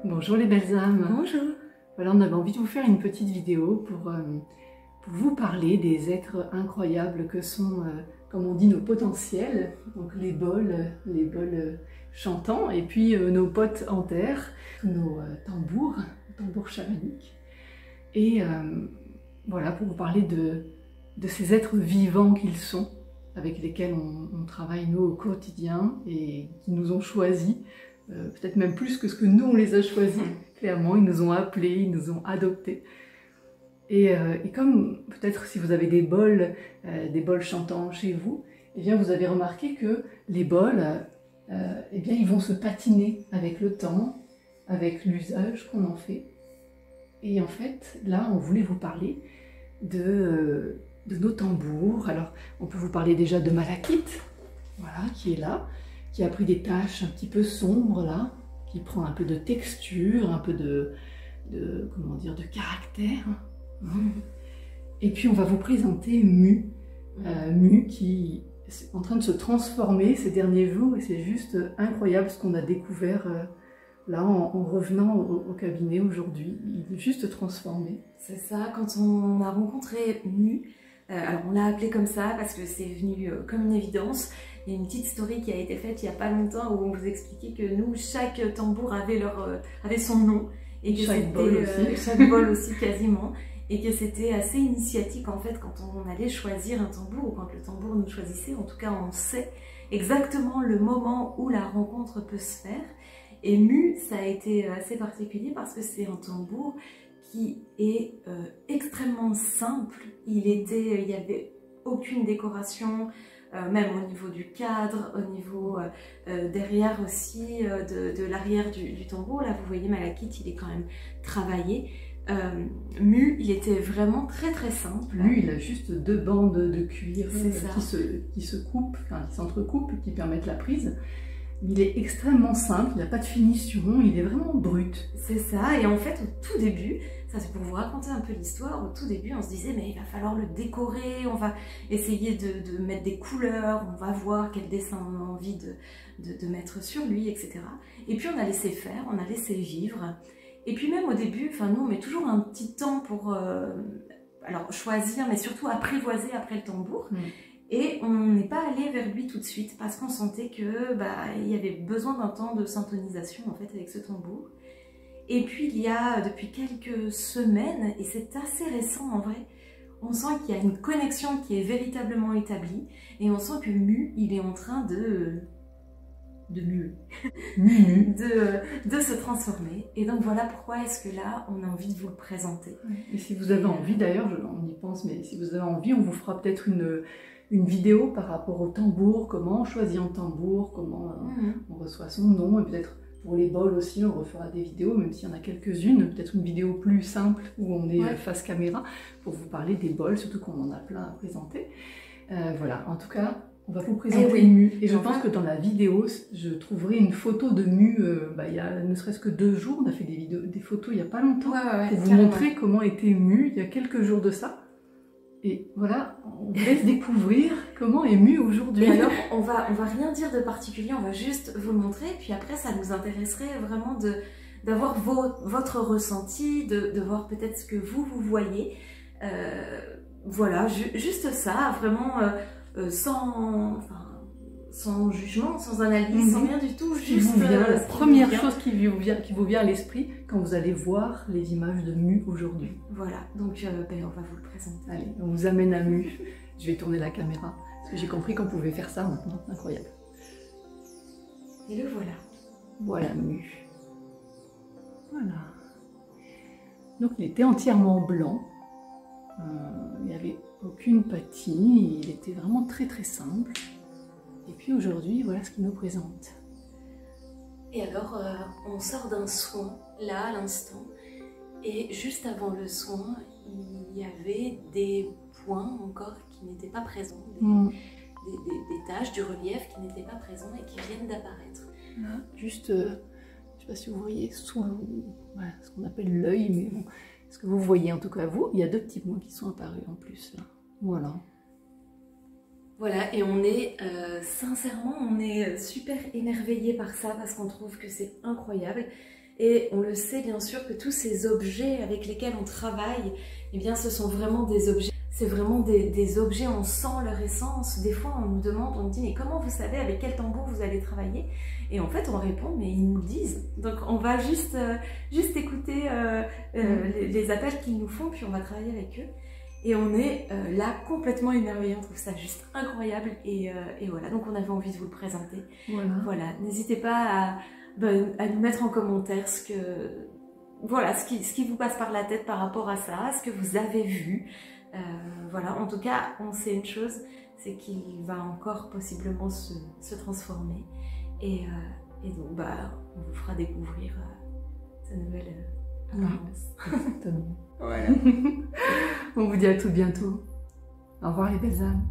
Bonjour les belles âmes. Bonjour. Voilà, on avait envie de vous faire une petite vidéo pour vous parler des êtres incroyables que sont, comme on dit, nos potentiels, donc les bols chantants, et puis nos potes en terre, nos tambours chamaniques. Et voilà, pour vous parler de ces êtres vivants qu'ils sont, avec lesquels on travaille nous au quotidien et qui nous ont choisis. Peut-être même plus que ce que nous on les a choisis, clairement, ils nous ont appelés, ils nous ont adoptés. Et comme peut-être si vous avez des bols chantants chez vous, eh bien vous avez remarqué que les bols, eh bien ils vont se patiner avec le temps, avec l'usage qu'on en fait. Et en fait, là on voulait vous parler de nos tambours. Alors on peut vous parler déjà de Malakith, voilà, qui est là, qui a pris des taches un petit peu sombres là, qui prend un peu de texture, un peu de caractère. Et puis on va vous présenter Mu, Mu qui est en train de se transformer ces derniers jours, et c'est juste incroyable ce qu'on a découvert là en revenant au cabinet aujourd'hui. Il est juste transformé. C'est ça, quand on a rencontré Mu, alors on l'a appelé comme ça parce que c'est venu comme une évidence. Il y a une petite story qui a été faite il n'y a pas longtemps où on vous expliquait que nous, chaque tambour avait son nom. Et que chaque bol aussi. Chaque bol aussi quasiment. Et que c'était assez initiatique en fait quand on allait choisir un tambour, ou quand le tambour nous choisissait. En tout cas, on sait exactement le moment où la rencontre peut se faire. Et Mu, ça a été assez particulier parce que c'est un tambour qui est extrêmement simple. Il y avait aucune décoration, même au niveau du cadre, au niveau derrière aussi, de l'arrière du tambour. Là, vous voyez, Malakith, il est quand même travaillé. Mu, il était vraiment très très simple. Mu, il a juste deux bandes de cuir qui se coupent, enfin qui s'entrecoupent, qui permettent la prise. Il est extrêmement simple, il n'a pas de finition, il est vraiment brut. C'est ça, et en fait au tout début, ça c'est pour vous raconter un peu l'histoire, au tout début on se disait mais il va falloir le décorer, on va essayer de mettre des couleurs, on va voir quel dessin on a envie de mettre sur lui, etc. Et puis on a laissé faire, on a laissé vivre. Et puis même au début, enfin nous on met toujours un petit temps pour alors choisir, mais surtout apprivoiser après le tambour. Et on n'est pas allé vers lui tout de suite parce qu'on sentait que il y avait besoin d'un temps de syntonisation en fait avec ce tambour. Et puis il y a depuis quelques semaines, et c'est assez récent en vrai, on sent qu'il y a une connexion qui est véritablement établie, et on sent que Mu, il est en train de se transformer. Et donc voilà pourquoi est-ce que là on a envie de vous le présenter. Et si vous avez envie, d'ailleurs, on y pense, mais si vous avez envie, on vous fera peut-être une vidéo par rapport au tambour, comment on choisit un tambour, comment on reçoit son nom, et peut-être pour les bols aussi on refera des vidéos, même s'il y en a quelques-unes, peut-être une vidéo plus simple où on est face caméra pour vous parler des bols, surtout qu'on en a plein à présenter. Voilà, en tout cas on va vous présenter Mu, et je pense que dans la vidéo je trouverai une photo de Mu, il y a ne serait-ce que 2 jours, on a fait des photos il n'y a pas longtemps pour vous montrer comment était Mu il y a quelques jours de ça. Et voilà, on vous laisse découvrir comment est Mu aujourd'hui. Et alors, on va rien dire de particulier, on va juste vous le montrer, puis après ça nous intéresserait vraiment d'avoir votre ressenti, de voir peut-être ce que vous voyez. Voilà, juste ça, vraiment sans jugement, sans analyse, sans rien du tout. Juste la première chose qui vous vient à l'esprit quand vous allez voir les images de Mu aujourd'hui. Voilà, donc on va vous le présenter. Allez, on vous amène à Mu. Je vais tourner la caméra, parce que j'ai compris qu'on pouvait faire ça maintenant. Incroyable. Et le voilà. Voilà Mu. Voilà. Donc il était entièrement blanc. Il n'y avait aucune patine, il était vraiment très très simple. Et puis aujourd'hui, voilà ce qu'il nous présente. Et alors, on sort d'un soin, là, à l'instant. Et juste avant le soin, il y avait des points encore qui n'étaient pas présents. Des taches, du relief qui n'étaient pas présents et qui viennent d'apparaître. Là, juste, je ne sais pas si vous voyez, sous voilà, ce qu'on appelle l'œil, mais bon, ce que vous voyez en tout cas vous, il y a 2 petits points qui sont apparus en plus. Là. Voilà. Voilà, et on est, sincèrement, on est super émerveillés par ça parce qu'on trouve que c'est incroyable. Et on le sait bien sûr que tous ces objets avec lesquels on travaille, eh bien ce sont vraiment des objets. C'est vraiment des objets, on sent leur essence. Des fois, on nous demande, on nous dit, mais comment vous savez avec quel tambour vous allez travailler? Et en fait, on répond, mais ils nous le disent. Donc, on va juste écouter les appels qu'ils nous font, puis on va travailler avec eux. Et on est là complètement émerveillés, on trouve ça juste incroyable. Et voilà, donc on avait envie de vous le présenter. Voilà, n'hésitez pas à nous mettre en commentaire ce qui vous passe par la tête par rapport à ça, ce que vous avez vu. Voilà, en tout cas, on sait une chose, c'est qu'il va encore possiblement se transformer. Et donc, on vous fera découvrir sa nouvelle apparence. Exactement. Voilà. On vous dit à tout bientôt. Au revoir les belles âmes.